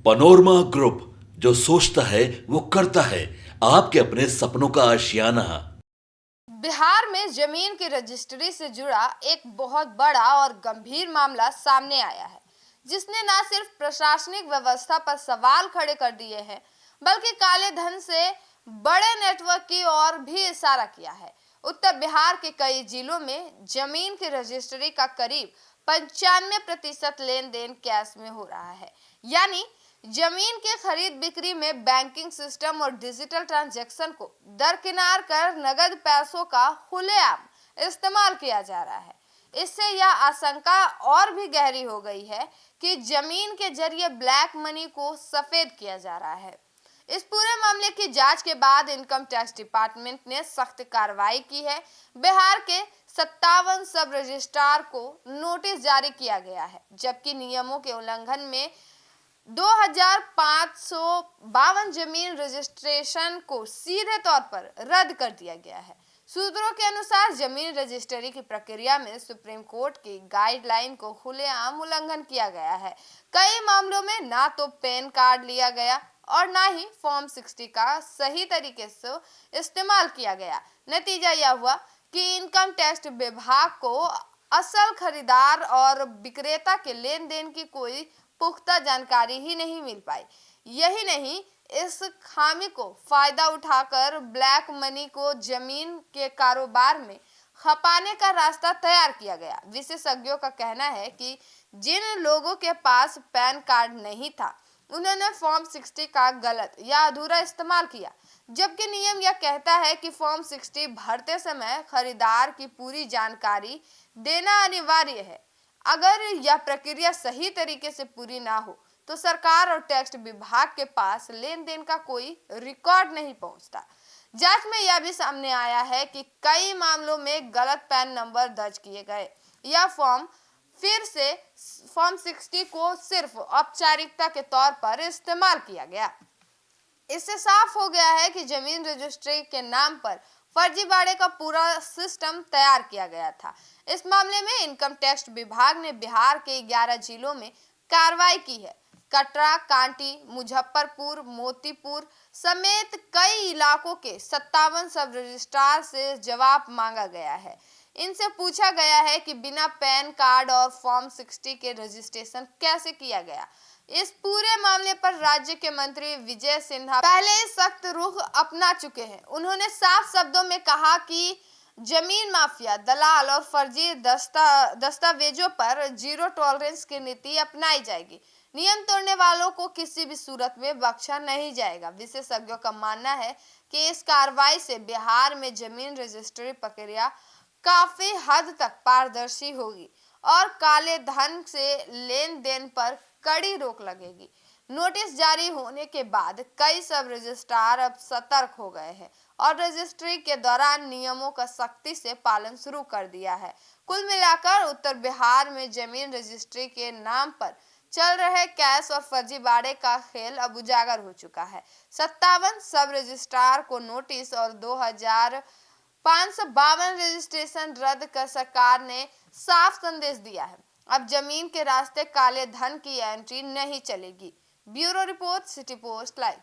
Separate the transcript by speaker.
Speaker 1: Panorama group, जो सोचता है वो करता है। आपके अपने सपनों का आशियाना।
Speaker 2: बिहार में जमीन की रजिस्ट्री से जुड़ा एक बहुत बड़ा और गंभीर मामला सामने आया है, जिसने न सिर्फ प्रशासनिक व्यवस्था पर सवाल खड़े कर दिए हैं, बल्कि काले धन से बड़े नेटवर्क की ओर भी इशारा किया है। उत्तर बिहार के कई जिलों में जमीन की रजिस्ट्री का करीब 95% लेन देन कैश में हो रहा है। यानी जमीन के खरीद बिक्री में बैंकिंग सिस्टम और डिजिटल ट्रांजैक्शन को दरकिनार कर नगद पैसों का खुलेआम इस्तेमाल किया जा रहा है। इससे यह आशंका और भी गहरी हो गई है कि जमीन के जरिए ब्लैक मनी को सफेद किया जा रहा है। इस पूरे मामले की जांच के बाद इनकम टैक्स डिपार्टमेंट ने सख्त कार्रवाई की है। बिहार के 57 सब रजिस्ट्रार को नोटिस जारी किया गया है, जबकि नियमों के उल्लंघन में 2552 जमीन रजिस्ट्रेशन को सीधे तौर पर रद्द कर दिया गया है। सूत्रों के अनुसार जमीन रजिस्ट्री की प्रक्रिया में सुप्रीम कोर्ट की गाइडलाइन को खुलेआम उल्लंघन किया गया है। कई मामलों में ना तो पैन कार्ड लिया गया और ना ही फॉर्म 60 का सही तरीके से इस्तेमाल किया गया। नतीजा यह हुआ कि इनकम टैक्स विभाग को असल खरीदार और विक्रेता के लेन देन की कोई पुख्ता जानकारी ही नहीं मिल पाई। यही नहीं, इस खामी को फायदा उठाकर ब्लैक मनी को जमीन के कारोबार में खपाने का रास्ता तैयार किया गया। विशेषज्ञों का कहना है कि जिन लोगों के पास पैन कार्ड नहीं था, उन्होंने फॉर्म 60 का गलत या अधूरा इस्तेमाल किया, जबकि नियम यह कहता है कि फॉर्म 60 भरते समय खरीदार की पूरी जानकारी देना अनिवार्य है। अगर यह प्रक्रिया सही तरीके से पूरी ना हो तो सरकार और टैक्स विभाग के पास लेन देन का कोई रिकॉर्ड नहीं पहुंचता। जांच में यह भी सामने आया है कि कई मामलों में गलत पैन नंबर दर्ज किए गए या फिर से फॉर्म 60 को सिर्फ औपचारिकता के तौर पर इस्तेमाल किया गया। इससे साफ हो गया है कि जमीन रजिस्ट्री के नाम पर फर्जीवाड़े का पूरा सिस्टम तैयार किया गया था। इस मामले में इनकम टैक्स विभाग ने बिहार के 11 जिलों में कार्रवाई की है। कटरा, कांटी, मुजफ्फरपुर, मोतीपुर समेत कई इलाकों के 57 सब रजिस्ट्रार से जवाब मांगा गया है। इनसे पूछा गया है कि बिना पैन कार्ड और फॉर्म 60 के रजिस्ट्रेशन कैसे किया गया। इस पूरे मामले पर राज्य के मंत्री विजय सिन्हा पहले ही सख्त रुख अपना चुके हैं। उन्होंने साफ शब्दों में कहा कि जमीन माफिया, दलाल और फर्जी दस्तावेजों पर जीरो टॉलरेंस की नीति अपनाई जाएगी। नियम तोड़ने वालों को किसी भी सूरत में बख्शा नहीं जाएगा। विशेषज्ञों का मानना है कि इस कार्रवाई से बिहार में जमीन रजिस्ट्री प्रक्रिया काफी हद तक पारदर्शी होगी और काले धन से लेन देन पर कड़ी रोक लगेगी। नोटिस जारी होने के बाद कई सब रजिस्ट्रार अब सतर्क हो गए हैं और रजिस्ट्री के दौरान नियमों का सख्ती से पालन शुरू कर दिया है। कुल मिलाकर उत्तर बिहार में जमीन रजिस्ट्री के नाम पर चल रहे कैश और फर्जीवाड़े का खेल अब उजागर हो चुका है। 57 सब रजिस्ट्रार को नोटिस और 2552 रजिस्ट्रेशन रद्द कर सरकार ने साफ संदेश दिया है। अब जमीन के रास्ते काले धन की एंट्री नहीं चलेगी। Bureau report, city post live.